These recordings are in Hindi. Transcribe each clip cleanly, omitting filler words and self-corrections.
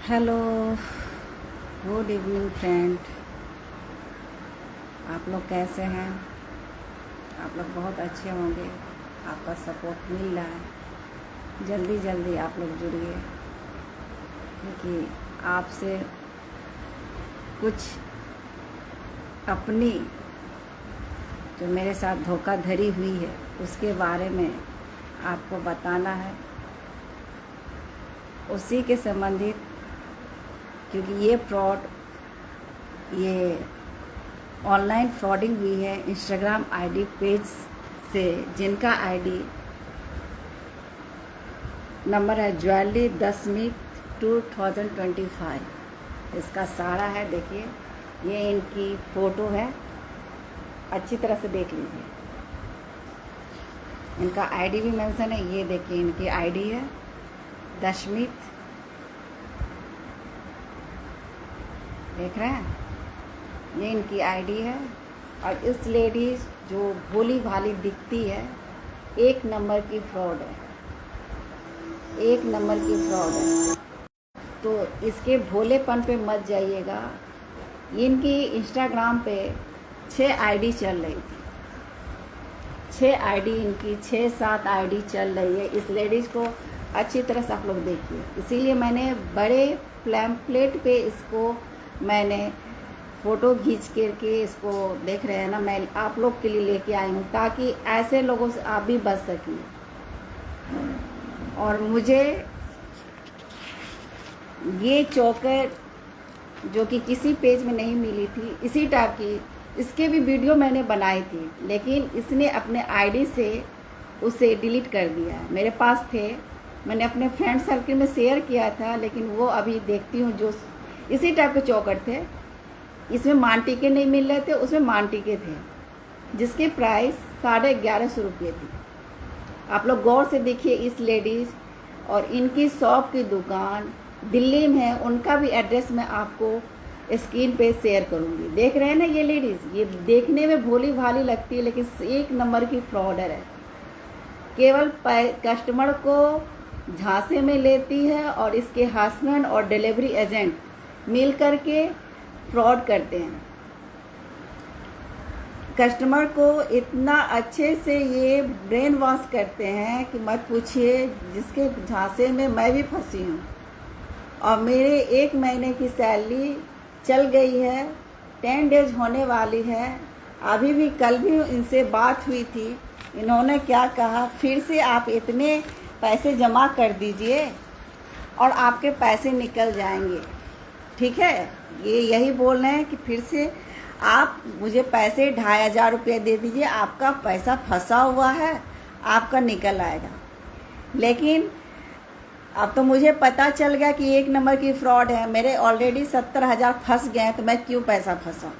Hello, good evening friend. आप लोग कैसे हैं? आप लोग बहुत अच्छे होंगे। आपका सपोर्ट मिल रहा है। जल्दी जल्दी आप लोग जुड़िए, क्योंकि आपसे कुछ अपनी जो मेरे साथ धोखाधड़ी हुई है उसके बारे में आपको बताना है, उसी के संबंधित। क्योंकि ये फ्रॉड, ये ऑनलाइन फ्रॉडिंग हुई है इंस्टाग्राम आईडी पेज से, जिनका आईडी नंबर है ज्वेलरी दशमित 2025। इसका सारा है, देखिए ये इनकी फ़ोटो है, अच्छी तरह से देख लीजिए। इनका आईडी भी मेंशन है, ये देखिए इनकी आईडी है दशमित, देख रहे हैं, ये इनकी आईडी है। और इस लेडीज जो भोली भाली दिखती है, एक नंबर की फ्रॉड है, एक नंबर की फ्रॉड है। तो इसके भोलेपन पे मत जाइएगा। इनकी इंस्टाग्राम पे 6 आईडी चल रही थी, 6 आईडी इनकी, 6-7 आईडी चल रही है। इस लेडीज़ को अच्छी तरह से आप लोग देखिए। इसीलिए मैंने बड़े पैम्पलेट पे इसको मैंने फ़ोटो खींच करके, इसको देख रहे हैं ना, मैं आप लोग के लिए लेके आई हूँ, ताकि ऐसे लोगों से आप भी बच सकें। और मुझे ये चौकर जो कि किसी पेज में नहीं मिली थी, इसी टाइप की, इसके भी वीडियो मैंने बनाई थी, लेकिन इसने अपने आईडी से उसे डिलीट कर दिया। मेरे पास थे, मैंने अपने फ्रेंड सर्कल में शेयर किया था, लेकिन वो अभी देखती हूँ जो इसी टाइप के चौकर थे। इसमें मानटिके नहीं मिल रहे थे, उसमें मानटिके थे, जिसकी प्राइस 1150 रुपये थी। आप लोग गौर से देखिए इस लेडीज़, और इनकी शॉप की दुकान दिल्ली में है। उनका भी एड्रेस मैं आपको स्क्रीन पे शेयर करूंगी। देख रहे हैं ना ये लेडीज़, ये देखने में भोली भाली लगती है, लेकिन एक नंबर की फ्रॉडर है। केवल कस्टमर को झांसे में लेती है, और इसके हस्बैंड और डिलीवरी एजेंट मिल करके फ्रॉड करते हैं। कस्टमर को इतना अच्छे से ये ब्रेन वॉश करते हैं कि मत पूछिए, जिसके झांसे में मैं भी फंसी हूँ। और मेरे 1 महीने की सैलरी चल गई है, 10 डेज होने वाली है। अभी भी कल भी इनसे बात हुई थी, इन्होंने क्या कहा, फिर से आप इतने पैसे जमा कर दीजिए और आपके पैसे निकल जाएंगे। ठीक है, ये यही बोल रहे हैं कि फिर से आप मुझे पैसे 2500 रुपये दे दीजिए, आपका पैसा फंसा हुआ है, आपका निकल आएगा। लेकिन अब तो मुझे पता चल गया कि एक नंबर की फ्रॉड है। मेरे ऑलरेडी 70,000 फंस गए हैं, तो मैं क्यों पैसा फंसा।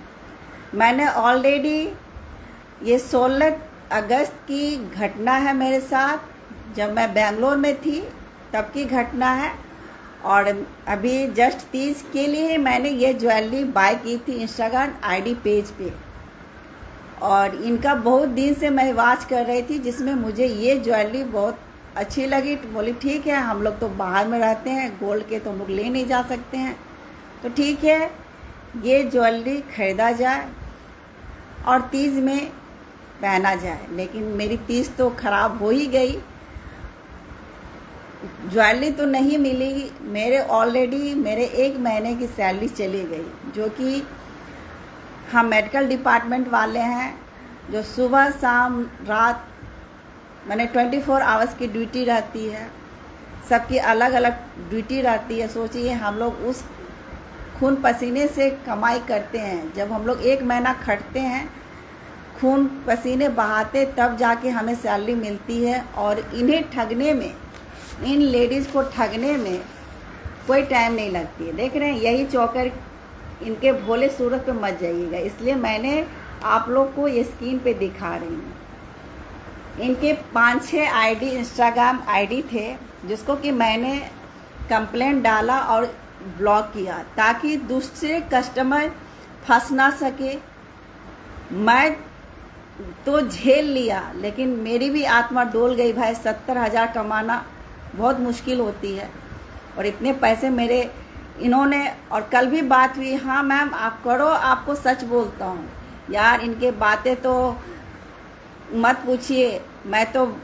मैंने ऑलरेडी, ये 16 अगस्त की घटना है मेरे साथ, जब मैं बेंगलोर में थी तब की घटना है। और अभी जस्ट 30 के लिए मैंने ये ज्वेलरी बाय की थी इंस्टाग्राम आईडी पेज पे, और इनका बहुत दिन से मैं वॉच कर रही थी, जिसमें मुझे ये ज्वेलरी बहुत अच्छी लगी। तो बोली ठीक है, हम लोग तो बाहर में रहते हैं, गोल्ड के तो हम लोग ले नहीं जा सकते हैं, तो ठीक है ये ज्वेलरी खरीदा जाए और तीज में पहना जाए। लेकिन मेरी तीज तो ख़राब हो ही गई, ज्वेलरी तो नहीं मिली। मेरे ऑलरेडी मेरे 1 महीने की सैलरी चली गई, जो कि हम मेडिकल डिपार्टमेंट वाले हैं, जो सुबह शाम रात, मैंने 24 आवर्स की ड्यूटी रहती है, सबकी अलग अलग ड्यूटी रहती है। सोचिए, हम लोग उस खून पसीने से कमाई करते हैं। जब हम लोग 1 महीना खटते हैं, खून पसीने बहाते, तब जाके हमें सैलरी मिलती है। और इन्हें ठगने में, इन लेडीज़ को ठगने में कोई टाइम नहीं लगती है। देख रहे हैं, यही चौकर, इनके भोले सूरत पे मत जाइएगा। इसलिए मैंने आप लोग को ये स्क्रीन पे दिखा रही हूँ। इनके 5-6 आईडी इंस्टाग्राम आईडी थे, जिसको कि मैंने कंप्लेंट डाला और ब्लॉक किया, ताकि दूसरे कस्टमर फंस ना सके। मैं तो झेल लिया, लेकिन मेरी भी आत्मा डोल गई। भाई 70,000 कमाना बहुत मुश्किल होती है, और इतने पैसे मेरे इन्होंने, और कल भी बात हुई, हाँ मैम आप करो, आपको सच बोलता हूँ यार, इनके बातें तो मत पूछिए। मैं तो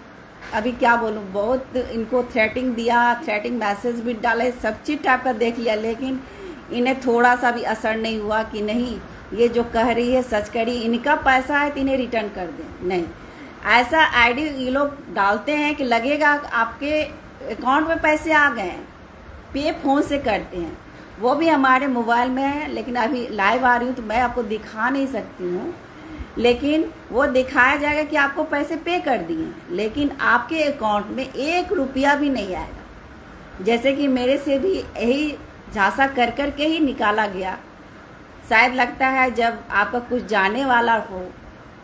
अभी क्या बोलूँ, बहुत इनको थ्रेटिंग दिया, थ्रेटिंग मैसेज भी डाले, सब चीज़ टाइप का देख लिया, लेकिन इन्हें थोड़ा सा भी असर नहीं हुआ कि नहीं ये जो कह रही है सच कह रही, इनका पैसा है तो इन्हें रिटर्न कर दें। नहीं, ऐसा आईडी ये लोग डालते हैं कि लगेगा आपके अकाउंट में पैसे आ गए हैं, पे फ़ोन से करते हैं, वो भी हमारे मोबाइल में है, लेकिन अभी लाइव आ रही हूँ तो मैं आपको दिखा नहीं सकती हूँ, लेकिन वो दिखाया जाएगा कि आपको पैसे पे कर दिए, लेकिन आपके अकाउंट में 1 रुपया भी नहीं आएगा। जैसे कि मेरे से भी यही झांसा कर कर के ही निकाला गया। शायद लगता है जब आपका कुछ जाने वाला हो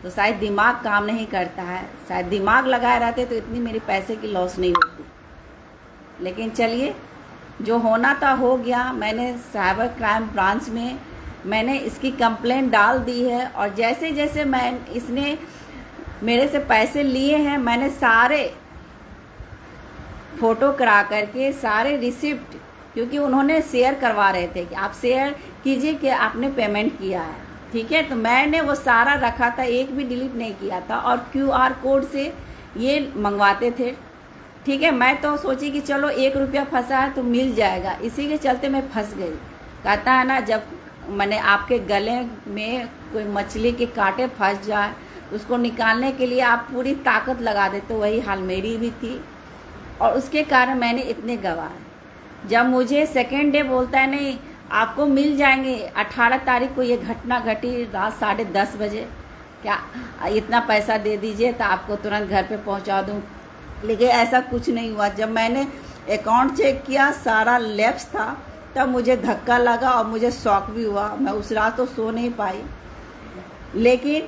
तो शायद दिमाग काम नहीं करता है, शायद दिमाग लगाए रहते तो इतनी मेरे पैसे की लॉस नहीं होती। लेकिन चलिए, जो होना था हो गया। मैंने साइबर क्राइम ब्रांच में मैंने इसकी कंप्लेंट डाल दी है, और जैसे जैसे इसने मेरे से पैसे लिए हैं, मैंने सारे फ़ोटो करा करके सारे रिसिप्ट, क्योंकि उन्होंने शेयर करवा रहे थे कि आप शेयर कीजिए कि आपने पेमेंट किया है, ठीक है, तो मैंने वो सारा रखा था, एक भी डिलीट नहीं किया था, और QR कोड से ये मंगवाते थे, ठीक है। मैं तो सोची कि चलो 1 रुपया फंसा है तो मिल जाएगा, इसी के चलते मैं फंस गई। कहता है ना, जब मैंने आपके गले में कोई मछली के कांटे फंस जाए, उसको निकालने के लिए आप पूरी ताकत लगा देते, तो वही हाल मेरी भी थी, और उसके कारण मैंने इतने गंवाए। जब मुझे सेकेंड डे बोलता है नहीं आपको मिल जाएंगे, 18 तारीख को ये घटना घटी रात 10:30 बजे, क्या इतना पैसा दे दीजिए तो आपको तुरंत घर पे पहुंचा दूं, लेकिन ऐसा कुछ नहीं हुआ। जब मैंने अकाउंट चेक किया सारा लैप्स था, तब मुझे धक्का लगा और मुझे शॉक भी हुआ। मैं उस रात तो सो नहीं पाई, लेकिन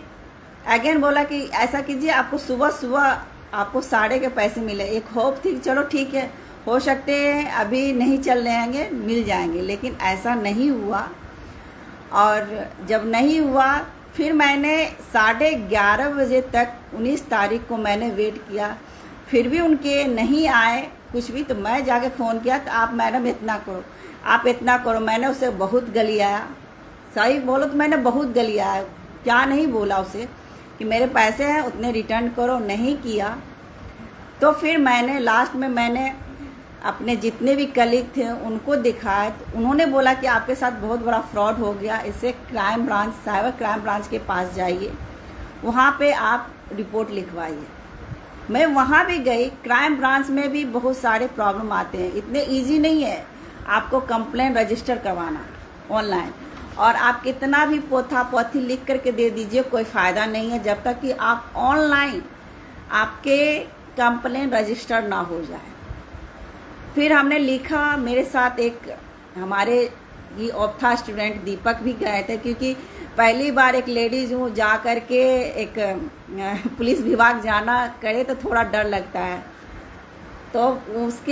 अगेन बोला कि ऐसा कीजिए, आपको सुबह सुबह आपको 1.5 के पैसे मिले। एक होप थी, चलो ठीक है, हो सकते हैं अभी नहीं चल रहेंगे, मिल जाएंगे, लेकिन ऐसा नहीं हुआ। और जब नहीं हुआ, फिर मैंने 11:30 बजे तक 19 तारीख को मैंने वेट किया, फिर भी उनके नहीं आए कुछ भी। तो मैं जाके फ़ोन किया, तो आप मैडम इतना करो, आप इतना करो। मैंने उसे बहुत गलियाया, सही बोलो तो मैंने बहुत गलियाया, क्या नहीं बोला उसे कि मेरे पैसे हैं उतने रिटर्न करो, नहीं किया। तो फिर मैंने लास्ट में मैंने अपने जितने भी कलीग थे उनको दिखाया, तो उन्होंने बोला कि आपके साथ बहुत बड़ा फ्रॉड हो गया, इससे crime branch, cyber crime branch के पास जाइए, वहाँ पे आप रिपोर्ट लिखवाइए। मैं वहाँ भी गई, क्राइम ब्रांच में भी बहुत सारे प्रॉब्लम आते हैं, इतने इजी नहीं है आपको कंप्लेंट रजिस्टर करवाना ऑनलाइन, और आप कितना भी पोथा पोथी लिख करके दे दीजिए, कोई फ़ायदा नहीं है जब तक कि आप ऑनलाइन आपके कंप्लेंट रजिस्टर ना हो जाए। फिर हमने लिखा, मेरे साथ एक हमारे ही ऑप्था स्टूडेंट दीपक भी गए थे, क्योंकि पहली बार एक लेडीज़ हूँ जा कर के एक पुलिस विभाग जाना करे तो थोड़ा डर लगता है, तो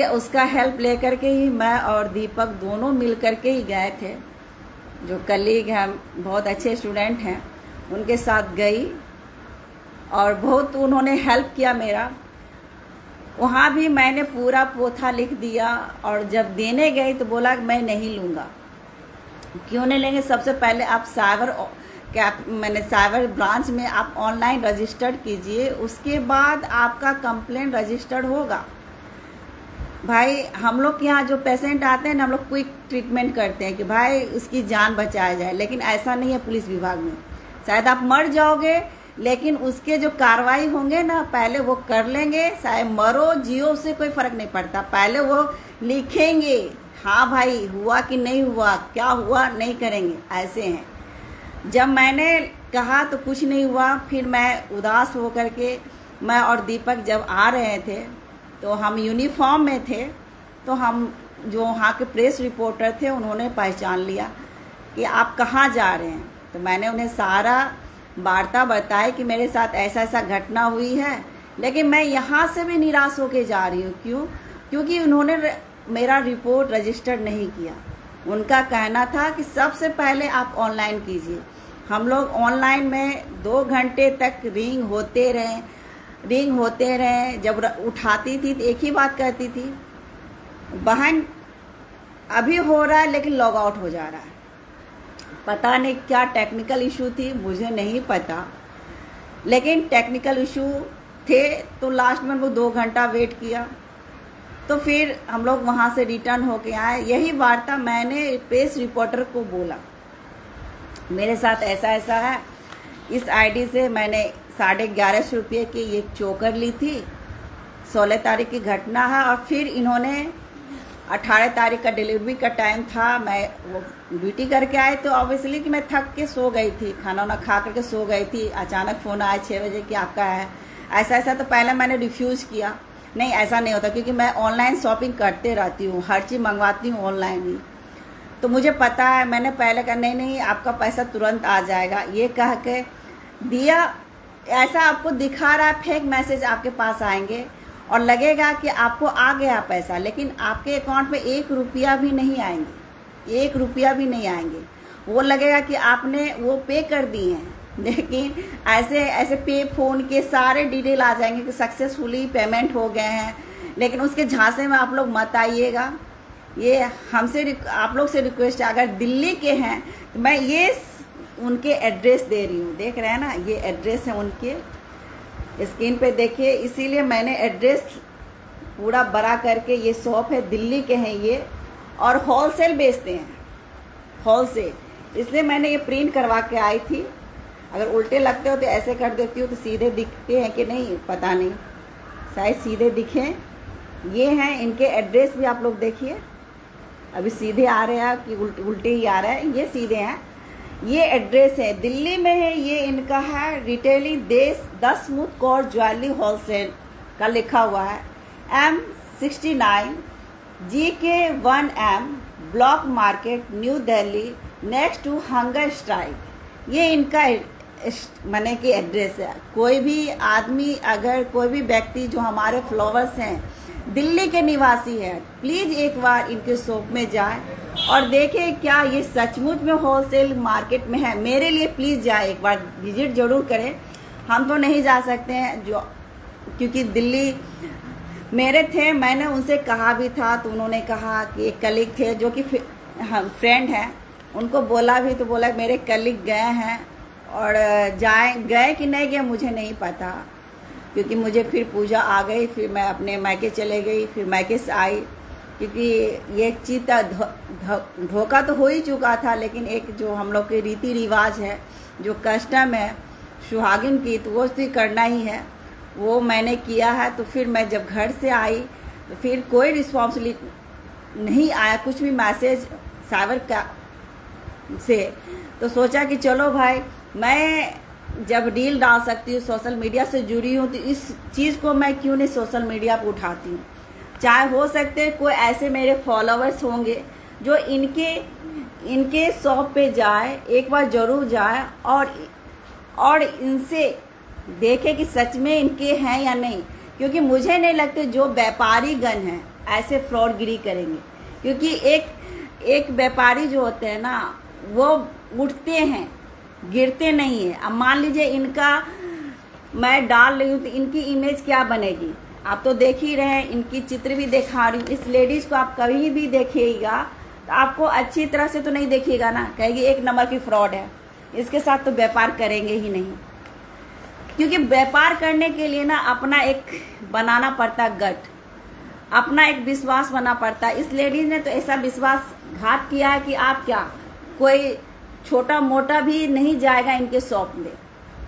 उसका हेल्प लेकर के ही मैं और दीपक दोनों मिल कर के ही गए थे। जो कलीग हैं, बहुत अच्छे स्टूडेंट हैं, उनके साथ गई और बहुत उन्होंने हेल्प किया मेरा। वहाँ भी मैंने पूरा पोथा लिख दिया, और जब देने गई तो बोला मैं नहीं लूँगा। क्यों नहीं लेंगे? सबसे पहले आप साइबर ब्रांच में आप ऑनलाइन रजिस्टर्ड कीजिए, उसके बाद आपका कंप्लेंट रजिस्टर्ड होगा। भाई हम लोग के यहाँ जो पेशेंट आते हैं ना, हम लोग क्विक ट्रीटमेंट करते हैं कि भाई उसकी जान बचाया जाए, लेकिन ऐसा नहीं है पुलिस विभाग में। शायद आप मर जाओगे, लेकिन उसके जो कार्रवाई होंगे ना, पहले वो कर लेंगे, चाहे मरो जियो उससे कोई फ़र्क नहीं पड़ता, पहले वो लिखेंगे हाँ भाई हुआ कि नहीं हुआ, क्या हुआ नहीं करेंगे, ऐसे हैं। जब मैंने कहा तो कुछ नहीं हुआ, फिर मैं उदास होकर के, मैं और दीपक जब आ रहे थे तो हम यूनिफॉर्म में थे, तो हम जो वहाँ के प्रेस रिपोर्टर थे उन्होंने पहचान लिया कि आप कहाँ जा रहे हैं। तो मैंने उन्हें सारा वार्ता बताई कि मेरे साथ ऐसा ऐसा घटना हुई है, लेकिन मैं यहाँ से भी निराश होके जा रही हूँ। क्यों? क्योंकि उन्होंने मेरा रिपोर्ट रजिस्टर नहीं किया। उनका कहना था कि सबसे पहले आप ऑनलाइन कीजिए। हम लोग ऑनलाइन में 2 घंटे तक रिंग होते रहे। जब उठाती थी तो एक ही बात कहती थी, बहन अभी हो रहा है लेकिन लॉग आउट हो जा रहा है। पता नहीं क्या टेक्निकल इशू थी, मुझे नहीं पता, लेकिन टेक्निकल इशू थे तो लास्ट में वो 2 घंटा वेट किया, तो फिर हम लोग वहाँ से रिटर्न होके आए। यही वार्ता मैंने प्रेस रिपोर्टर को बोला, मेरे साथ ऐसा ऐसा है, इस आईडी से मैंने 1150 रुपये की ये चोकर ली थी, 16 तारीख की घटना है। और फिर इन्होंने 18 तारीख का डिलीवरी का टाइम था, मैं वो ड्यूटी करके आए तो ऑब्वियसली कि मैं थक के सो गई थी, खाना वाना खा करके सो गई थी। अचानक फ़ोन आया 6 बजे कि आपका है ऐसा ऐसा, तो पहले मैंने रिफ्यूज़ किया, नहीं ऐसा नहीं होता, क्योंकि मैं ऑनलाइन शॉपिंग करते रहती हूँ, हर चीज़ मंगवाती हूँ ऑनलाइन ही, तो मुझे पता है। मैंने पहले कहा नहीं नहीं आपका पैसा तुरंत आ जाएगा, ये कह के दिया। ऐसा आपको दिखा रहा है फेक मैसेज आपके पास आएंगे और लगेगा कि आपको आ गया पैसा, लेकिन आपके अकाउंट में 1 रुपया भी नहीं आएंगे, 1 रुपया भी नहीं आएंगे। वो लगेगा कि आपने वो पे कर दिए हैं, लेकिन ऐसे ऐसे पे फ़ोन के सारे डिटेल आ जाएंगे कि सक्सेसफुली पेमेंट हो गए हैं। लेकिन उसके झांसे में आप लोग मत आइएगा। ये हमसे आप लोग से रिक्वेस्ट है, अगर दिल्ली के हैं तो मैं ये उनके एड्रेस दे रही हूँ, देख रहे हैं ना, ये एड्रेस है उनके, स्क्रीन पे देखिए। इसीलिए मैंने एड्रेस पूरा बड़ा करके, ये शॉप है, दिल्ली के हैं ये, और होलसेल बेचते हैं, होलसेल, इसलिए मैंने ये प्रिंट करवा के आई थी। अगर उल्टे लगते हो तो ऐसे कर देती हूँ, तो सीधे दिखते हैं कि नहीं पता नहीं, शायद सीधे दिखें। ये हैं इनके एड्रेस भी, आप लोग देखिए, अभी सीधे आ रहे हैं कि उल्टे ही आ रहा है, ये सीधे हैं। ये एड्रेस है, दिल्ली में है, ये इनका है, रिटेलिंग देश 10 स्मूथ कोर ज्वेलरी होलसेल का लिखा हुआ है, M69 GK 1M block market new Delhi next to hunger strike. ये इनका माने कि एड्रेस है। कोई भी आदमी, अगर कोई भी व्यक्ति जो हमारे फॉलोअर्स हैं दिल्ली के निवासी है, प्लीज़ एक बार इनके शॉप में जाए और देखें क्या ये सचमुच में होलसेल मार्केट में है। मेरे लिए प्लीज़ जाए, एक बार विजिट ज़रूर करें। हम तो नहीं जा सकते हैं जो, क्योंकि दिल्ली मेरे थे, मैंने उनसे कहा भी था, तो उन्होंने कहा कि एक कलीग थे जो कि हम फ्रेंड हैं, उनको बोला भी तो बोला मेरे कलीग गए हैं, और गए कि नहीं गए मुझे नहीं पता, क्योंकि मुझे फिर पूजा आ गई, फिर मैं अपने मायके चले गई, फिर मायके से आई, क्योंकि ये एक चीज़ धोखा तो हो ही चुका था। लेकिन एक जो हम लोग के रीति रिवाज है, जो कस्टम है सुहागिन की, तो वो तो करना ही है, वो मैंने किया है। तो फिर मैं जब घर से आई तो फिर कोई रिस्पॉन्सिबिलिटी नहीं आया, कुछ भी मैसेज साइबर का से, तो सोचा कि चलो भाई, मैं जब डील डाल सकती हूँ, सोशल मीडिया से जुड़ी हूँ, तो इस चीज़ को मैं क्यों नहीं सोशल मीडिया पर उठाती हूँ। चाहे हो सकते हैं कोई ऐसे मेरे फॉलोअर्स होंगे जो इनके शॉप पे जाए, एक बार ज़रूर जाए और इनसे देखे कि सच में इनके हैं या नहीं, क्योंकि मुझे नहीं लगता जो व्यापारी गण हैं ऐसे फ्रॉडगिरी करेंगे। क्योंकि एक व्यापारी जो होते हैं ना, वो उठते हैं, गिरते नहीं है। अब मान लीजिए इनका मैं डाल रही हूँ तो इनकी इमेज क्या बनेगी, आप तो देख ही रहे हैं, इनकी चित्र भी दिखा रही हूँ। इस लेडीज़ को आप कभी भी देखिएगा तो आपको अच्छी तरह से तो नहीं देखिएगा ना, कहेगी 1 नंबर की फ्रॉड है, इसके साथ तो व्यापार करेंगे ही नहीं। क्योंकि व्यापार करने के लिए ना अपना एक बनाना पड़ता गट, अपना एक विश्वास बना पड़ता है। इस लेडीज ने तो ऐसा विश्वासघात किया है कि आप क्या, कोई छोटा मोटा भी नहीं जाएगा इनके शॉप में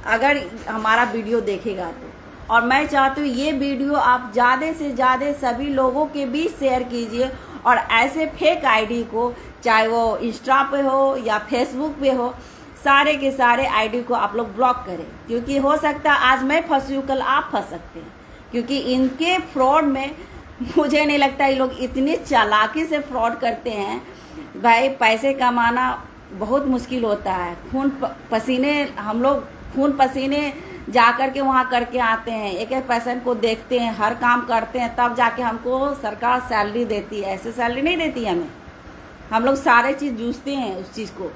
अगर हमारा वीडियो देखेगा तो। और मैं चाहती हूँ ये वीडियो आप ज़्यादा से ज़्यादा सभी लोगों के बीच शेयर कीजिए, और ऐसे फेक आईडी को, चाहे वो इंस्टा पे हो या फेसबुक पे हो, सारे के सारे आईडी को आप लोग ब्लॉक करें। क्योंकि हो सकता है आज मैं फंसी हूँ, कल आप फंस सकते हैं। क्योंकि इनके फ्रॉड में मुझे नहीं लगता ये लोग इतनी चालाकी से फ्रॉड करते हैं। भाई पैसे कमाना बहुत मुश्किल होता है, खून पसीने, हम लोग खून पसीने जा कर के वहाँ करके आते हैं, एक एक पेशेंट को देखते हैं, हर काम करते हैं, तब जाके हमको सरकार सैलरी देती है। ऐसे सैलरी नहीं देती हमें, हम लोग सारे चीज़ जूझते हैं, उस चीज़ को,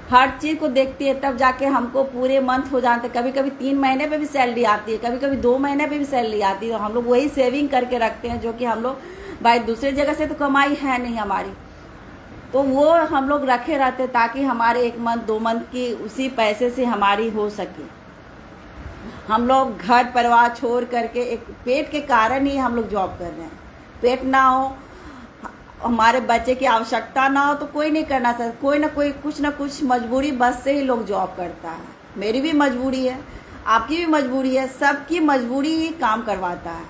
हर चीज़ को देखती है, तब जाके हमको पूरे मंथ हो जाते हैं। कभी कभी 3 महीने पे भी सैलरी आती है, कभी कभी 2 महीने पे भी सैलरी आती है। तो हम लोग वही सेविंग करके रखते हैं, जो कि हम लोग भाई दूसरे जगह से तो कमाई है नहीं हमारी, तो वो हम लोग रखे रहते ताकि हमारे 1 मंथ 2 मंथ की उसी पैसे से हमारी हो सके। हम लोग घर परिवार छोड़ करके एक पेट के कारण ही हम लोग जॉब कर रहे हैं। पेट ना हो, हमारे बच्चे की आवश्यकता ना हो तो कोई नहीं करना सकता। कोई ना कुछ मजबूरी बस से ही लोग जॉब करता है। मेरी भी मजबूरी है, आपकी भी मजबूरी है, सबकी मजबूरी ही काम करवाता है,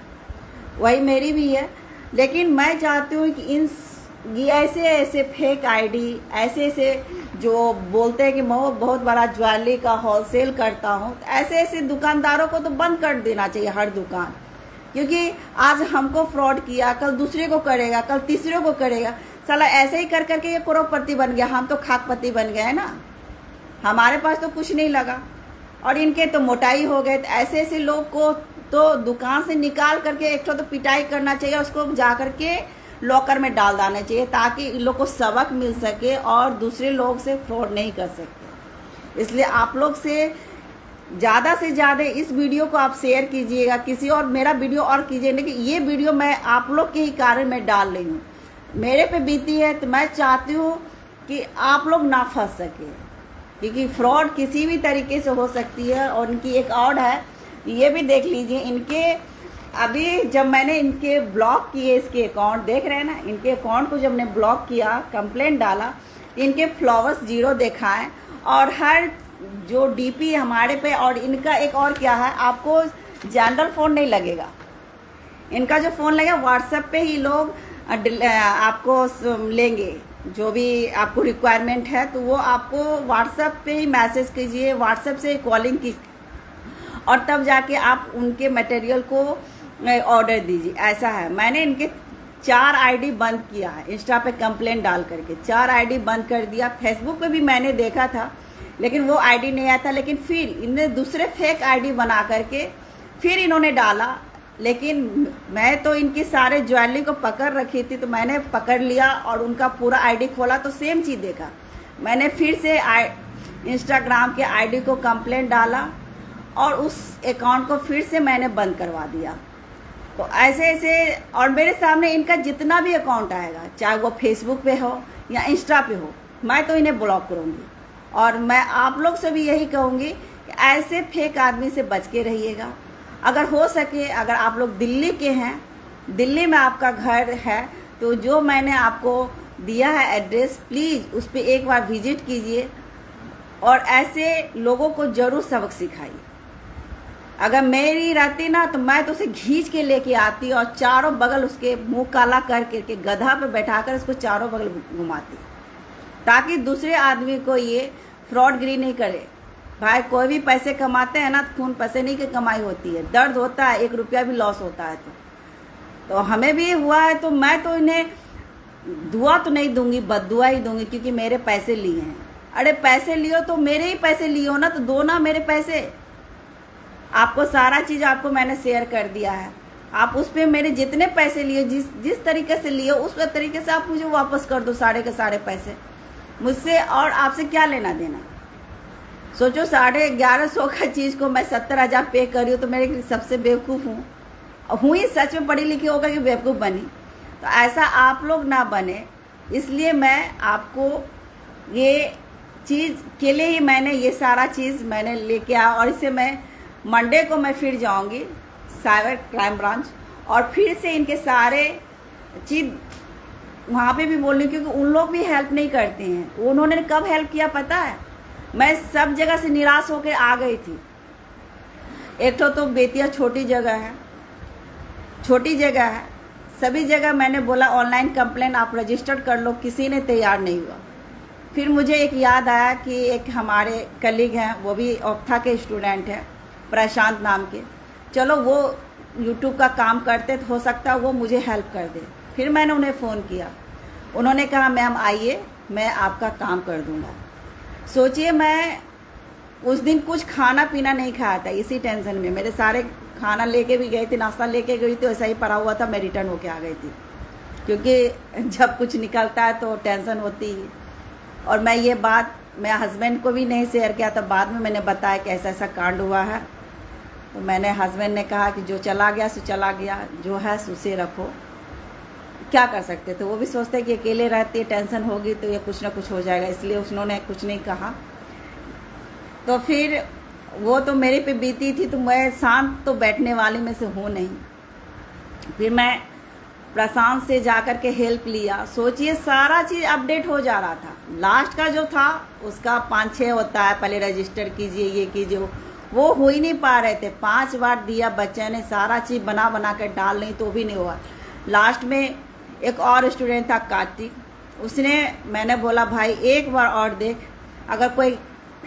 वही मेरी भी है। लेकिन मैं चाहती हूँ कि ये ऐसे फेक आईडी, ऐसे जो बोलते हैं कि मैं बहुत बड़ा ज्वेलरी का होलसेल करता हूँ, ऐसे दुकानदारों को तो बंद कर देना चाहिए हर दुकान। क्योंकि आज हमको फ्रॉड किया, कल दूसरे को करेगा, कल तीसरे को करेगा। साला ऐसे ही कर करके ये करोड़पति बन गया, हम तो खाकपति बन गए ना। हमारे पास तो कुछ नहीं लगा और इनके तो मोटाई हो गए। तो ऐसे लोग को तो दुकान से निकाल करके एक तो पिटाई करना चाहिए, उसको जा करके लॉकर में डाल देना चाहिए ताकि इन लोग को सबक मिल सके और दूसरे लोग से फ्रॉड नहीं कर सके। इसलिए आप लोग से ज़्यादा इस वीडियो को आप शेयर कीजिएगा, किसी और मेरा वीडियो और कीजिए। लेकिन ये वीडियो मैं आप लोग के ही कारण मैं डाल रही हूँ, मेरे पे बीती है, तो मैं चाहती हूँ कि आप लोग ना फंस सके, क्योंकि फ्रॉड किसी भी तरीके से हो सकती है। और इनकी एक और है, ये भी देख लीजिए। इनके अभी जब मैंने इनके ब्लॉक किए, इसके अकाउंट देख रहे हैं ना, इनके अकाउंट को जब मैंने ब्लॉक किया, कंप्लेंट डाला, इनके फ्लॉवर्स 0 दिखाएं और हर जो डीपी हमारे पे। और इनका एक और क्या है, आपको जनरल फ़ोन नहीं लगेगा, इनका जो फ़ोन लगेगा व्हाट्सएप पे ही लोग आपको लेंगे। जो भी आपको रिक्वायरमेंट है तो वो आपको व्हाट्सएप पे ही मैसेज कीजिए, व्हाट्सएप से कॉलिंग की, और तब जाके आप उनके मटेरियल को ऑर्डर दीजिए। ऐसा है। मैंने इनके 4 आईडी बंद किया है, इंस्टा पे कंप्लेंट डाल करके 4 आईडी बंद कर दिया। फेसबुक पे भी मैंने देखा था लेकिन वो आईडी नहीं आया था। लेकिन फिर इन्हें दूसरे फेक आईडी बना करके फिर इन्होंने डाला। लेकिन मैं तो इनकी सारे ज्वेलरी को पकड़ रखी थी, तो मैंने पकड़ लिया और उनका पूरा आईडी खोला तो सेम चीज़ देखा। मैंने फिर से इंस्टाग्राम के आईडी को कंप्लेंट डाला और उस अकाउंट को फिर से मैंने बंद करवा दिया। तो ऐसे और मेरे सामने इनका जितना भी अकाउंट आएगा, चाहे वो फेसबुक पे हो या इंस्टा पे हो, मैं तो इन्हें ब्लॉक करूँगी। और मैं आप लोग से भी यही कहूँगी कि ऐसे फेक आदमी से बच के रहिएगा। अगर हो सके, अगर आप लोग दिल्ली के हैं, दिल्ली में आपका घर है, तो जो मैंने आपको दिया है एड्रेस, प्लीज़ उस पर एक बार विजिट कीजिए और ऐसे लोगों को ज़रूर सबक सिखाइए। अगर मेरी रहती ना तो मैं तो उसे खींच के लेके आती और चारों बगल उसके मुंह काला करके गधा पे बैठाकर उसको चारों बगल घुमाती, ताकि दूसरे आदमी को ये फ्रॉडगिरी नहीं करे। भाई कोई भी पैसे कमाते हैं ना, खून पसीने की कमाई होती है, दर्द होता है, 1 रुपया भी लॉस होता है। तो हमें भी हुआ है, तो मैं तो इन्हें दुआ तो नहीं दूंगी, बददुआ ही दूंगी, क्योंकि मेरे पैसे लिए हैं। अरे पैसे लियो तो मेरे ही पैसे लियो ना, तो दो ना मेरे पैसे। आपको सारा चीज़ आपको मैंने शेयर कर दिया है, आप उस पर मेरे जितने पैसे लिए, जिस तरीके से लिए उस तरीके से आप मुझे वापस कर दो सारे के सारे पैसे मुझसे। और आपसे क्या लेना देना। सोचो 1150 का चीज़ को मैं 70,000 पे कर रही हूँ, तो मेरे सबसे बेवकूफ़ हूँ ही, सच में पढ़ी लिखी होकर कि बेवकूफ़ बनी। तो ऐसा आप लोग ना बने, इसलिए मैं आपको ये चीज़ के लिए ही मैंने ये सारा चीज़ मैंने लेके आया। और इसे मैं मंडे को मैं फिर जाऊंगी साइबर क्राइम ब्रांच और फिर से इनके सारे चीज़ वहाँ पे भी बोलनी, क्योंकि उन लोग भी हेल्प नहीं करते हैं। उन्होंने कब हेल्प किया पता है, मैं सब जगह से निराश होकर आ गई थी। एक तो बेतिया छोटी जगह है, छोटी जगह है, सभी जगह मैंने बोला ऑनलाइन कंप्लेन आप रजिस्टर कर लो, किसी ने तैयार नहीं हुआ। फिर मुझे एक याद आया कि एक हमारे कलीग हैं, वो भी ओक्था के स्टूडेंट हैं, प्रशांत नाम के, चलो वो यूट्यूब का काम करते, तो हो सकता है वो मुझे हेल्प कर दे। फिर मैंने उन्हें फ़ोन किया, उन्होंने कहा मैम आइए, मैं आपका काम कर दूंगा। सोचिए मैं उस दिन कुछ खाना पीना नहीं खाया था, इसी टेंशन में। मेरे सारे खाना लेके भी गई थी, नाश्ता लेके गई थी, ऐसा ही पड़ा हुआ था, मैं रिटर्न होके आ गई थी, क्योंकि जब कुछ निकलता है तो टेंशन होती है। और मैं ये बात मैं हस्बैंड को भी नहीं शेयर किया, तब बाद में मैंने बताया कि ऐसा ऐसा कांड हुआ है। तो मैंने हस्बैंड ने कहा कि जो चला गया सो चला गया, जो है उसे रखो। क्या कर सकते थे, वो भी सोचते हैं कि अकेले रहते टेंशन होगी तो ये कुछ ना कुछ हो जाएगा, इसलिए उन्होंने कुछ नहीं कहा। तो फिर वो तो मेरे पे बीती थी, तो मैं शांत तो बैठने वाले में से हूँ नहीं। फिर मैं प्रशांत से जाकर के हेल्प लिया। सोचिए सारा चीज़ अपडेट हो जा रहा था। लास्ट का जो था उसका 5-6 होता है, पहले रजिस्टर कीजिए, ये कीजिए, वो हो ही नहीं पा रहे थे। 5 बार दिया, बच्चे ने सारा चीज़ बना बना कर डाल, नहीं तो भी नहीं हुआ। लास्ट में एक और स्टूडेंट था कार्तिक, उसने, मैंने बोला भाई एक बार और देख, अगर कोई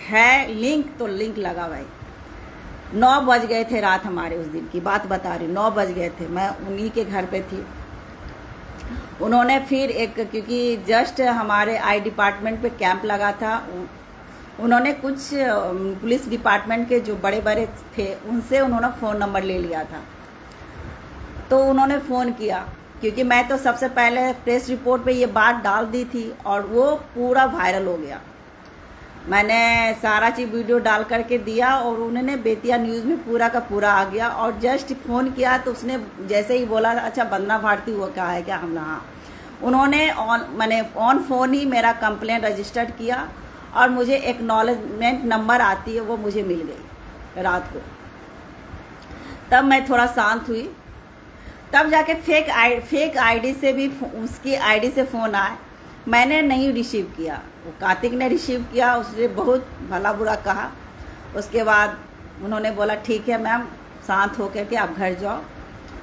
है लिंक तो लिंक लगा भाई। 9 बज गए थे रात, हमारे उस दिन की बात बता रही, 9 बज गए थे, मैं उन्हीं के घर पे थी। उन्होंने फिर एक, क्योंकि जस्ट हमारे आई डिपार्टमेंट पे कैंप लगा था, उन्होंने कुछ पुलिस डिपार्टमेंट के जो बड़े बड़े थे उनसे उन्होंने फ़ोन नंबर ले लिया था। तो उन्होंने फ़ोन किया, क्योंकि मैं तो सबसे पहले प्रेस रिपोर्ट पे ये बात डाल दी थी और वो पूरा वायरल हो गया। मैंने सारा चीज़ वीडियो डाल करके दिया और उन्होंने बेतिया न्यूज़ में पूरा का पूरा आ गया। और जस्ट फ़ोन किया तो उसने जैसे ही बोला, अच्छा वंदना भारती हुआ क्या है क्या, हम हाँ, उन्होंने ऑन फ़ोन ही मेरा कंप्लेंट रजिस्टर्ड किया और मुझे एक्नॉलेजमेंट नंबर आती है वो मुझे मिल गई रात को। तब मैं थोड़ा शांत हुई। तब जाके फेक आईडी से भी, उसकी आईडी से फ़ोन आए, मैंने नहीं रिसीव किया, वो कार्तिक ने रिसीव किया। उसने बहुत भला बुरा कहा। उसके बाद उन्होंने बोला ठीक है मैम, शांत होकर के आप घर जाओ,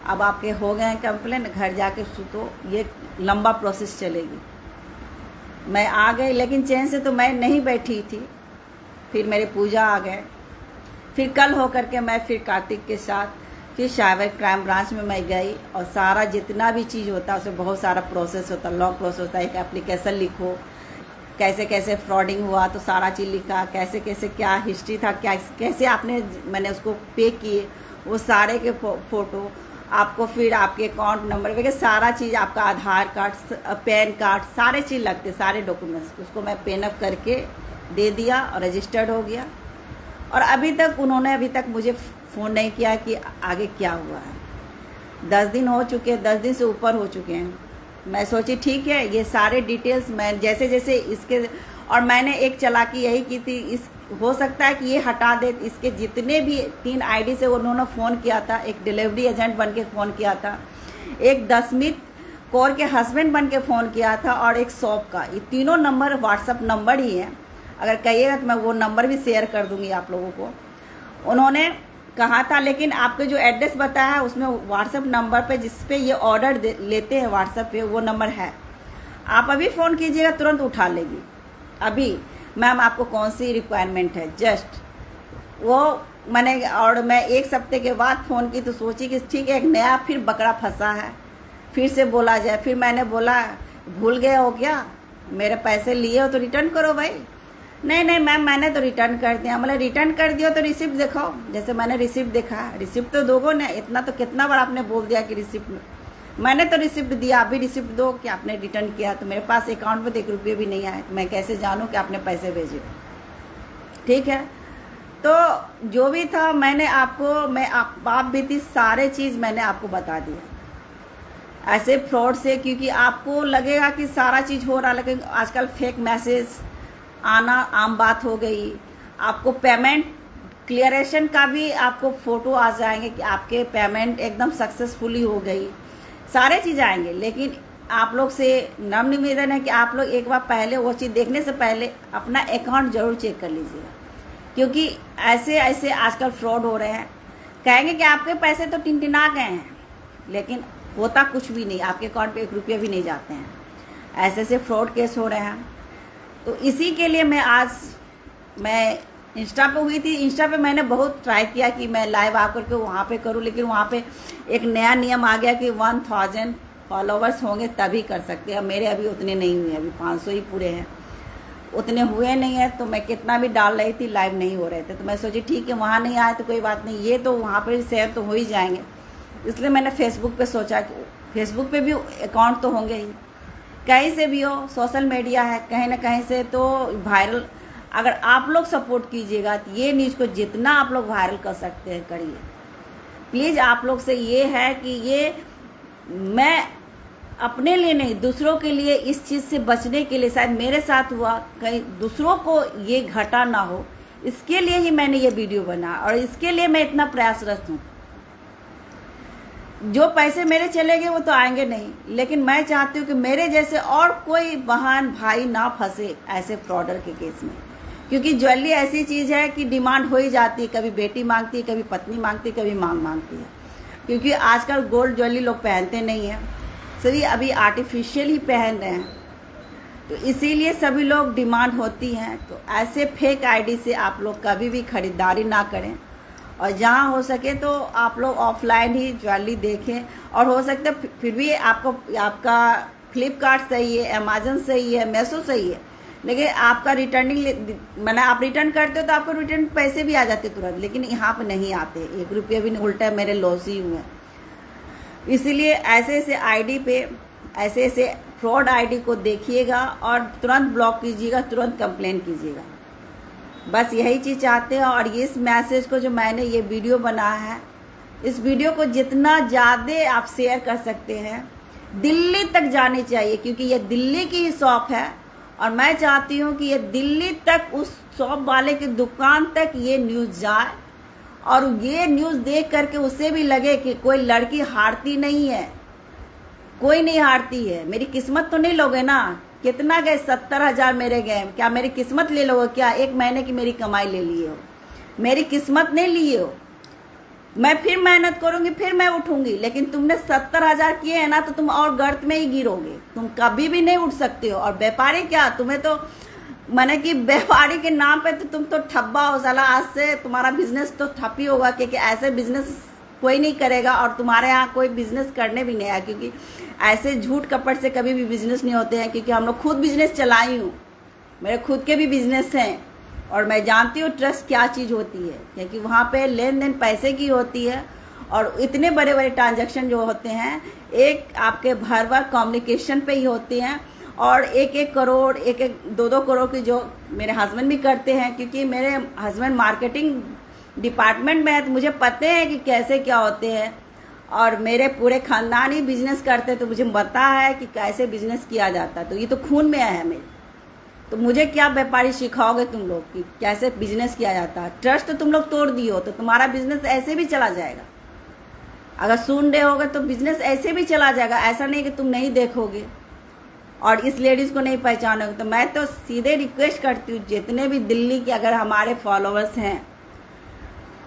अब आपके हो गए हैं कंप्लेन, घर जाके सुतो, ये लंबा प्रोसेस चलेगी। मैं आ गई, लेकिन चैन से तो मैं नहीं बैठी थी। फिर मेरे पूजा आ गए। फिर कल होकर के मैं फिर कार्तिक के साथ फिर साइबर क्राइम ब्रांच में मैं गई और सारा जितना भी चीज़ होता है उसमें बहुत सारा प्रोसेस होता है, लॉ प्रोसेस होता है। एक एप्लीकेशन लिखो, कैसे कैसे फ्रॉडिंग हुआ तो सारा चीज़ लिखा, कैसे कैसे क्या हिस्ट्री था, क्या कैसे आपने, मैंने उसको पे किए, वो सारे के फ़ोटो आपको, फिर आपके अकाउंट नंबर वगैरह सारा चीज़, आपका आधार कार्ड, पैन कार्ड, सारे चीज़ लगते, सारे डॉक्यूमेंट्स, उसको मैं पेनअप करके दे दिया और रजिस्टर्ड हो गया। और उन्होंने अभी तक मुझे फ़ोन नहीं किया कि आगे क्या हुआ है। 10 दिन हो चुके, 10 दिन से ऊपर हो चुके हैं। मैं सोची ठीक है, ये सारे डिटेल्स मैं जैसे जैसे इसके, और मैंने एक चालाकी यही की थी, इस हो सकता है कि ये हटा दे। इसके जितने भी 3 आईडी से उन्होंने फ़ोन किया था, एक डिलीवरी एजेंट बन के फ़ोन किया था, एक दशमित कौर के हस्बैंड बन के फ़ोन किया था, और एक शॉप का, ये तीनों नंबर व्हाट्सअप नंबर ही हैं। अगर कहिएगा तो मैं वो नंबर भी शेयर कर दूंगी आप लोगों को। उन्होंने कहा था, लेकिन आपके जो एड्रेस बताया है उसमें व्हाट्सएप नंबर पे, जिस पे ये ऑर्डर लेते हैं व्हाट्सएप पे, वो नंबर है। आप अभी फ़ोन कीजिएगा तुरंत उठा लेगी। अभी मैम आपको कौन सी रिक्वायरमेंट है, जस्ट वो मैंने, और मैं 1 हफ्ते के बाद फ़ोन की तो सोची कि ठीक है, एक नया फिर बकरा फंसा है, फिर से बोला जाए। फिर मैंने बोला भूल गए हो क्या, मेरे पैसे लिए हो तो रिटर्न करो भाई। नहीं नहीं मैम मैंने तो रिटर्न कर दिया। मतलब रिटर्न कर दिया तो रिसिप्ट दिखाओ। जैसे मैंने रिसिप्ट देखा, रिसिप्ट तो दोगो ना, इतना तो कितना बार आपने बोल दिया कि रिसिप्ट, मैंने तो रिसिप्ट दिया, अभी रिसिप्ट दो कि आपने रिटर्न किया। तो मेरे पास अकाउंट में 1 रुपये भी नहीं आए, तो मैं कैसे जानूं कि आपने पैसे भेजे। ठीक है, तो जो भी था मैंने आपको, मैं आप भी थी, सारे चीज़ मैंने आपको बता दिया ऐसे फ्रॉड से। क्योंकि आपको लगेगा कि सारा चीज़ हो रहा, लेकिन आजकल फेक मैसेज आना आम बात हो गई। आपको पेमेंट क्लियरेशन का भी आपको फ़ोटो आ जाएंगे कि आपके पेमेंट एकदम सक्सेसफुली हो गई, सारे चीज़ आएंगे। लेकिन आप लोग से नम्र निवेदन है कि आप लोग एक बार पहले वो चीज़ देखने से पहले अपना अकाउंट जरूर चेक कर लीजिएगा, क्योंकि ऐसे ऐसे आजकल फ्रॉड हो रहे हैं। कहेंगे कि आपके पैसे तो टिनटिना गए हैं, लेकिन होता कुछ भी नहीं, आपके अकाउंट पे 1 रुपया भी नहीं जाते हैं। ऐसे ऐसे फ्रॉड केस हो रहे हैं। तो इसी के लिए मैं इंस्टा पे हुई थी। इंस्टा पे मैंने बहुत ट्राई किया कि मैं लाइव आकर के वहाँ पे करूँ, लेकिन वहाँ पे एक नया नियम आ गया कि 1000 फॉलोवर्स होंगे तभी कर सकते हैं। मेरे अभी उतने नहीं हुए, अभी 500 ही पूरे हैं, उतने हुए नहीं है। तो मैं कितना भी डाल रही थी, लाइव नहीं हो रहे थे। तो मैं सोची ठीक है, वहाँ नहीं आए तो कोई बात नहीं, ये तो वहाँ पर शेयर तो हो ही जाएंगे। इसलिए मैंने फेसबुक पे सोचा कि फेसबुक पे भी अकाउंट तो होंगे ही, कहीं से भी हो, सोशल मीडिया है, कहीं ना कहीं से तो वायरल। अगर आप लोग सपोर्ट कीजिएगा तो ये न्यूज़ को जितना आप लोग वायरल कर सकते हैं करिए। प्लीज़ आप लोग से ये है कि ये मैं अपने लिए नहीं, दूसरों के लिए, इस चीज़ से बचने के लिए, शायद मेरे साथ हुआ, कहीं दूसरों को ये घाटा ना हो, इसके लिए ही मैंने ये वीडियो बनाया और इसके लिए मैं इतना प्रयासरत हूँ। जो पैसे मेरे चले गए वो तो आएंगे नहीं, लेकिन मैं चाहती हूँ कि मेरे जैसे और कोई बहन भाई ना फंसे ऐसे फ्रॉडर के केस में, क्योंकि ज्वेलरी ऐसी चीज़ है कि डिमांड हो ही जाती है, कभी बेटी मांगती है, कभी पत्नी मांगती है, कभी मांग मांगती है, क्योंकि आजकल गोल्ड ज्वेलरी लोग पहनते नहीं हैं, सभी अभी आर्टिफिशियल ही पहन रहे हैं, तो इसीलिए सभी लोग डिमांड होती हैं। तो ऐसे फेक आईडी से आप लोग कभी भी खरीदारी ना करें, और जहाँ हो सके तो आप लोग ऑफलाइन ही ज्वेलरी देखें, और हो सकता है फिर भी आपका फ्लिपकार्ट सही है, अमेजन सही है, मीशो सही है, लेकिन आपका रिटर्निंग मैंने आप रिटर्न करते हो तो आपको रिटर्न पैसे भी आ जाते तुरंत, लेकिन यहाँ पे नहीं आते, 1 रुपया भी नहीं, उल्टा मेरे लॉस ही हुए। इसीलिए ऐसे ऐसे आईडी पे, ऐसे ऐसे फ्रॉड आईडी को देखिएगा और तुरंत ब्लॉक कीजिएगा, तुरंत कंप्लेन कीजिएगा। बस यही चीज़ चाहते हैं। और इस मैसेज को जो मैंने ये वीडियो बनाया है, इस वीडियो को जितना ज़्यादा आप शेयर कर सकते हैं, दिल्ली तक जानी चाहिए, क्योंकि ये दिल्ली की ही शॉप है और मैं चाहती हूँ कि ये दिल्ली तक, उस शॉप वाले की दुकान तक ये न्यूज़ जाए और ये न्यूज़ देख करके उसे भी लगे कि कोई लड़की हारती नहीं है, कोई नहीं हारती है। मेरी किस्मत तो नहीं लोगे ना? कितना गए? 70,000 मेरे गए, क्या मेरी किस्मत ले लोगे? क्या 1 महीने की मेरी कमाई ले लिए हो? मेरी किस्मत नहीं लिए हो। मैं फिर मेहनत करूंगी, फिर मैं उठूंगी, लेकिन तुमने 70,000 किए हैं ना, तो तुम और गर्त में ही गिरोगे, तुम कभी भी नहीं उठ सकते हो। और व्यापारी क्या, तुम्हें तो मैंने कि व्यापारी के नाम पे तो तुम तो ठप्पा हो साला, आज से तुम्हारा बिजनेस तो ठप ही होगा, क्योंकि ऐसे बिजनेस कोई नहीं करेगा और तुम्हारे यहाँ कोई बिजनेस करने भी नहीं आया, क्योंकि ऐसे झूठ कपट से कभी भी बिजनेस नहीं होते हैं। क्योंकि हम लोग खुद बिजनेस चलाई हूँ, मेरे खुद के भी बिजनेस हैं और मैं जानती हूँ ट्रस्ट क्या चीज़ होती है, क्योंकि वहाँ पे लेन देन पैसे की होती है और इतने बड़े बड़े ट्रांजैक्शन जो होते हैं एक आपके भर भर कम्युनिकेशन पे ही होते हैं। और 1-1 करोड़, 1-1, 2-2 करोड़ की जो मेरे हस्बैंड भी करते हैं, क्योंकि मेरे हस्बैंड मार्केटिंग डिपार्टमेंट में है, तो मुझे पता है कि कैसे क्या होते हैं। और मेरे पूरे खानदान ही बिजनेस करते हैं, तो मुझे पता है कि कैसे बिजनेस किया जाता है। तो ये तो खून में है मेरे, तो मुझे क्या व्यापारी सिखाओगे तुम लोग कि कैसे बिजनेस किया जाता है? ट्रस्ट तो तुम लोग तोड़ दिए हो, तो तुम्हारा बिजनेस ऐसे भी चला जाएगा। अगर सुन रहे होगे तो बिजनेस ऐसे भी चला जाएगा, ऐसा नहीं कि तुम नहीं देखोगे और इस लेडीज़ को नहीं पहचानोगे। तो मैं तो सीधे रिक्वेस्ट करती हूँ, जितने भी दिल्ली के अगर हमारे फॉलोअर्स हैं,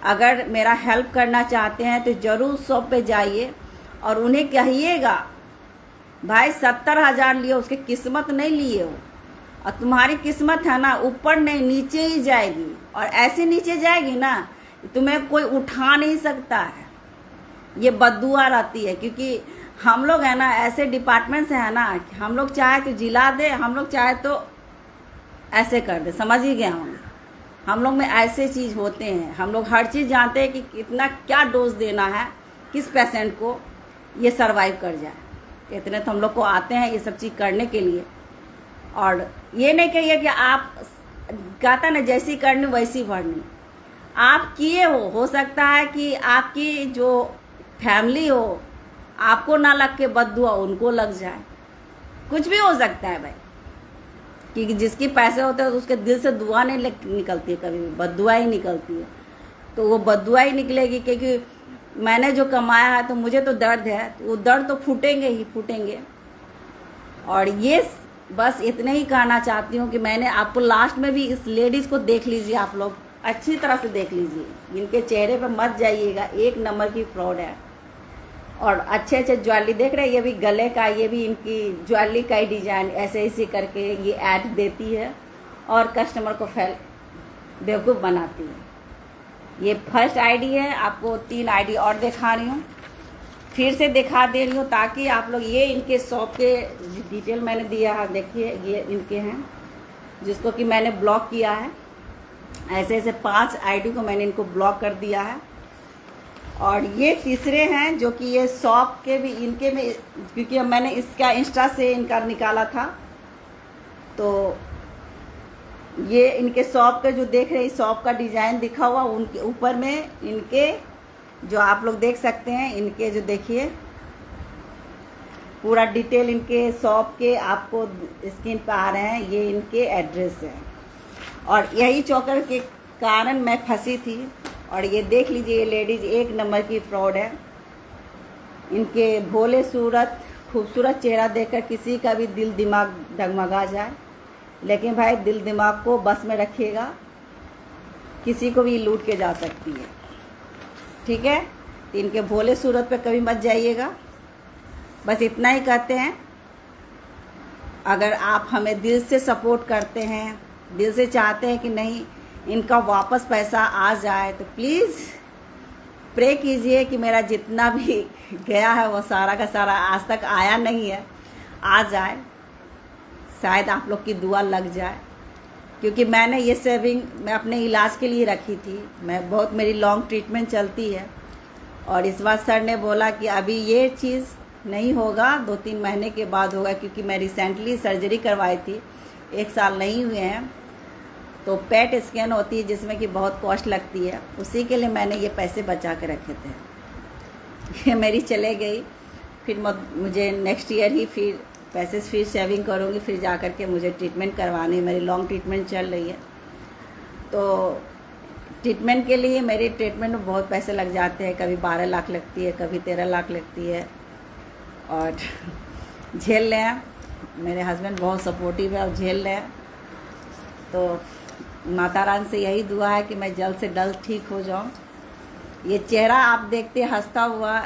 अगर मेरा हेल्प करना चाहते हैं तो ज़रूर शॉप पे जाइए और उन्हें कहिएगा, भाई 70,000 लिए, उसकी किस्मत नहीं लिए हो, और तुम्हारी किस्मत है ना ऊपर नहीं नीचे ही जाएगी, और ऐसे नीचे जाएगी ना तुम्हें कोई उठा नहीं सकता है। ये बद्दुआ रहती है, क्योंकि हम लोग है ना ऐसे डिपार्टमेंट से है ना, हम लोग चाहे तो जिला दे, हम लोग चाहे तो ऐसे कर दे, समझ ही गए होंगे। हम लोग में ऐसे चीज़ होते हैं, हम लोग हर चीज़ जानते हैं कि कितना क्या डोज देना है किस पेशेंट को ये सरवाइव कर जाए। इतने तो हम लोग को आते हैं ये सब चीज़ करने के लिए। और ये नहीं कहिए कि आप कहता ना जैसी करनी वैसी भरनी, आप किए हो सकता है कि आपकी जो फैमिली हो आपको ना लग के बद्दुआ उनको लग जाए, कुछ भी हो सकता है भाई। कि जिसकी पैसे होते हैं उसके दिल से दुआ नहीं निकलती है, कभी भी बद्दुआ ही निकलती है। तो वो बद्दुआ ही निकलेगी, क्योंकि मैंने जो कमाया है तो मुझे तो दर्द है, तो वो दर्द तो फूटेंगे ही फूटेंगे। और ये बस इतने ही कहना चाहती हूँ कि मैंने आपको लास्ट में भी इस लेडीज़ को देख लीजिए, आप लोग अच्छी तरह से देख लीजिए, इनके चेहरे पर मत जाइएगा, 1 नंबर की फ्रॉड है। और अच्छे अच्छे ज्वेलरी देख रहे हैं, ये भी गले का, ये भी इनकी ज्वेलरी का ही डिजाइन ऐसे ऐसे करके ये ऐड देती है और कस्टमर को बेवकूफ़ बनाती है। ये फर्स्ट आईडी है, आपको 3 आईडी और दिखा रही हूँ, फिर से दिखा दे रही हूँ ताकि आप लोग ये इनके शॉप के डिटेल मैंने दिया है, देखिए ये इनके हैं जिसको कि मैंने ब्लॉक किया है। ऐसे ऐसे 5 आईडी को मैंने इनको ब्लॉक कर दिया है। और ये तीसरे हैं जो कि ये शॉप के भी इनके में, क्योंकि मैंने इसका इंस्टा से इनका निकाला था, तो ये इनके शॉप का जो देख रहे हैं शॉप का डिज़ाइन दिखा हुआ, उनके ऊपर में इनके जो आप लोग देख सकते हैं, इनके जो देखिए पूरा डिटेल इनके शॉप के आपको स्क्रीन पे आ रहे हैं, ये इनके एड्रेस है। और यही चौकर के कारण मैं फंसी थी। और ये देख लीजिए, ये लेडीज एक नंबर की फ्रॉड है। इनके भोले सूरत खूबसूरत चेहरा देखकर किसी का भी दिल दिमाग डगमगा जाए, लेकिन भाई दिल दिमाग को बस में रखिएगा, किसी को भी लूट के जा सकती है, ठीक है। तो इनके भोले सूरत पे कभी मत जाइएगा। बस इतना ही कहते हैं, अगर आप हमें दिल से सपोर्ट करते हैं, दिल से चाहते हैं कि नहीं इनका वापस पैसा आ जाए, तो प्लीज़ प्रे कीजिए कि मेरा जितना भी गया है वो सारा का सारा आज तक आया नहीं है, आ जाए। शायद आप लोग की दुआ लग जाए, क्योंकि मैंने ये सेविंग मैं अपने इलाज के लिए रखी थी। मैं बहुत मेरी लॉन्ग ट्रीटमेंट चलती है, और इस बार सर ने बोला कि अभी ये चीज़ नहीं होगा, 2-3 महीने के बाद होगा, क्योंकि मैं रिसेंटली सर्जरी करवाई थी, 1 साल नहीं हुए हैं। तो पेट स्कैन होती है जिसमें कि बहुत कॉस्ट लगती है, उसी के लिए मैंने ये पैसे बचा के रखे थे। ये मेरी चले गई, फिर मुझे नेक्स्ट ईयर ही फिर सेविंग करूँगी, फिर जा कर के मुझे ट्रीटमेंट करवानी है। मेरी लॉन्ग ट्रीटमेंट चल रही है, तो ट्रीटमेंट के लिए मेरे ट्रीटमेंट में बहुत पैसे लग जाते हैं। कभी 12 लाख लगती है, कभी 13 लाख लगती है, और झेल रहे हैं। मेरे हस्बैंड बहुत सपोर्टिव है और झेल रहे हैं। तो माता रानी से यही दुआ है कि मैं जल्द से जल्द ठीक हो जाऊं। ये चेहरा आप देखते हंसता हुआ,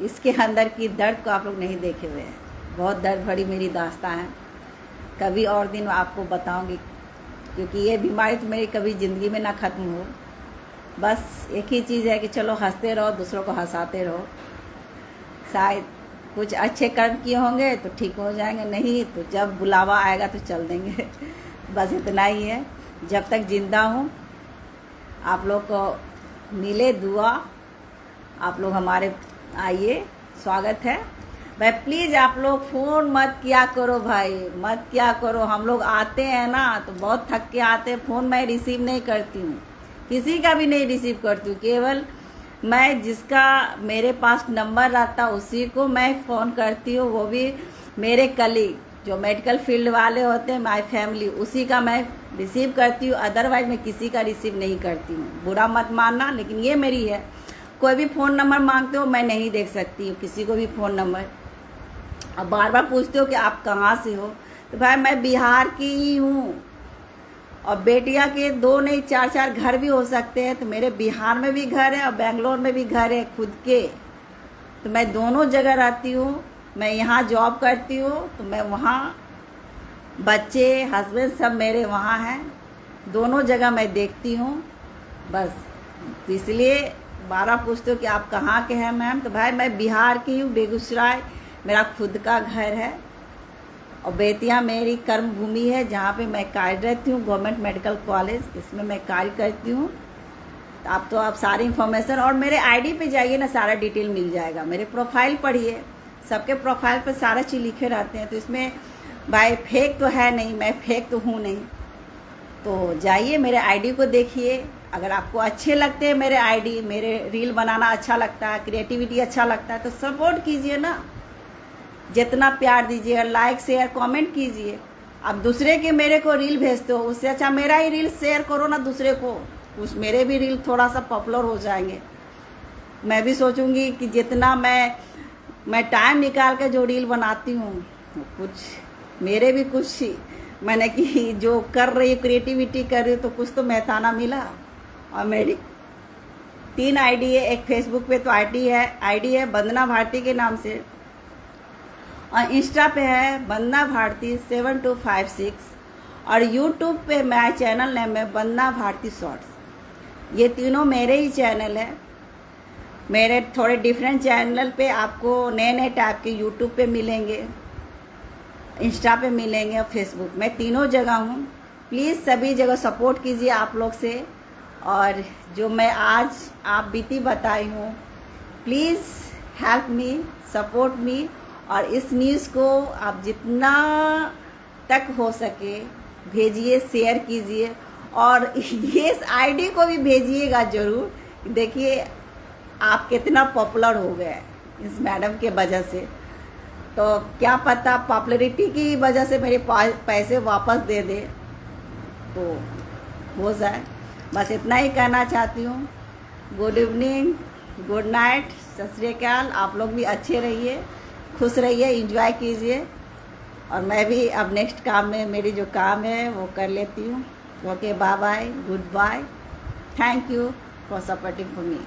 इसके अंदर की दर्द को आप लोग नहीं देखे हुए हैं। बहुत दर्द भरी मेरी दास्तान है, कभी और दिन आपको बताऊंगी, क्योंकि ये बीमारी तो मेरी कभी ज़िंदगी में ना ख़त्म हो। बस एक ही चीज़ है कि चलो हंसते रहो, दूसरों को हंसाते रहो। शायद कुछ अच्छे कर्म किए होंगे तो ठीक हो जाएंगे, नहीं तो जब बुलावा आएगा तो चल देंगे। बस इतना ही है। जब तक जिंदा हूँ आप लोग को मिले दुआ, आप लोग हमारे आइए, स्वागत है भाई। प्लीज़ आप लोग फ़ोन मत किया करो भाई, मत किया करो। हम लोग आते हैं ना तो बहुत थक के आते हैं, फ़ोन मैं रिसीव नहीं करती हूँ, किसी का भी नहीं रिसीव करती हूँ। केवल मैं जिसका मेरे पास नंबर रहता उसी को मैं फ़ोन करती हूँ, वो भी मेरे कलीग जो मेडिकल फील्ड वाले होते हैं, माय फैमिली, उसी का मैं रिसीव करती हूँ। अदरवाइज मैं किसी का रिसीव नहीं करती हूँ, बुरा मत मानना, लेकिन ये मेरी है। कोई भी फ़ोन नंबर मांगते हो मैं नहीं देख सकती हूँ किसी को भी फ़ोन नंबर। अब बार बार पूछते हो कि आप कहाँ से हो, तो भाई मैं बिहार की ही हूँ। और बेटियां के 2 नहीं 4-4 घर भी हो सकते हैं, तो मेरे बिहार में भी घर है और बेंगलोर में भी घर है खुद के। तो मैं दोनों जगह रहती हूँ। मैं यहाँ जॉब करती हूँ तो मैं वहाँ, बच्चे हस्बैंड सब मेरे वहाँ हैं, दोनों जगह मैं देखती हूँ। बस इसलिए 12 पूछते हो कि आप कहाँ के हैं मैम, तो भाई मैं बिहार की हूँ, बेगूसराय मेरा खुद का घर है। और बेतिया मेरी कर्म भूमि है, जहाँ पे मैं कार्यरत हूँ, गवर्नमेंट मेडिकल कॉलेज, इसमें मैं कार्य करती हूँ। तो आप सारी इन्फॉर्मेशन, और मेरे आईडी पे जाइए ना, सारा डिटेल मिल जाएगा। मेरे प्रोफाइल पढ़िए, सबके प्रोफाइल पे सारा चीज़ लिखे रहते हैं। तो इसमें भाई फेक तो है नहीं, मैं फेक तो हूँ नहीं। तो जाइए मेरे आईडी को देखिए। अगर आपको अच्छे लगते हैं मेरे आईडी, मेरे रील बनाना अच्छा लगता है, क्रिएटिविटी अच्छा लगता है, तो सपोर्ट कीजिए ना, जितना प्यार दीजिए, लाइक शेयर कमेंट कीजिए। अब दूसरे के मेरे को रील भेजते हो, उससे अच्छा मेरा ही रील शेयर करो ना दूसरे को, कुछ मेरे भी रील थोड़ा सा पॉपुलर हो जाएंगे। मैं भी सोचूंगी कि जितना मैं टाइम निकाल के जो रील बनाती हूँ, कुछ मेरे भी कुछ मैंने कि जो कर रही क्रिएटिविटी कर रही हूँ, तो कुछ तो मेहताना मिला। और मेरी 3 आईडी है, एक फेसबुक पे तो आईडी है वंदना भारती के नाम से, और इंस्टा पे है वंदना भारती 7256, और यूट्यूब पे मेरा चैनल नेम है वंदना भारती शॉर्ट्स। ये तीनों मेरे ही चैनल है। मेरे थोड़े डिफरेंट चैनल पे आपको नए नए टाइप के यूट्यूब पे मिलेंगे, इंस्टा पे मिलेंगे और फेसबुक, मैं तीनों जगह हूँ। प्लीज़ सभी जगह सपोर्ट कीजिए आप लोग से। और जो मैं आज आप बीती बताई हूँ, please help me, support me. और इस न्यूज़ को आप जितना तक हो सके भेजिए, शेयर कीजिए, और ये इस आईडी को भी भेजिएगा ज़रूर। देखिए आप कितना पॉपुलर हो गए इस मैडम के वजह से। तो क्या पता पॉपुलैरिटी की वजह से मेरे पैसे वापस दे दे तो हो जाए। बस इतना ही कहना चाहती हूँ। गुड इवनिंग, गुड नाइट, सत श्री अकाल। आप लोग भी अच्छे रहिए, खुश रहिए, एंजॉय कीजिए। और मैं भी अब नेक्स्ट काम में मेरी जो काम है वो कर लेती हूँ। Okay, bye bye, goodbye, thank you for supporting for me.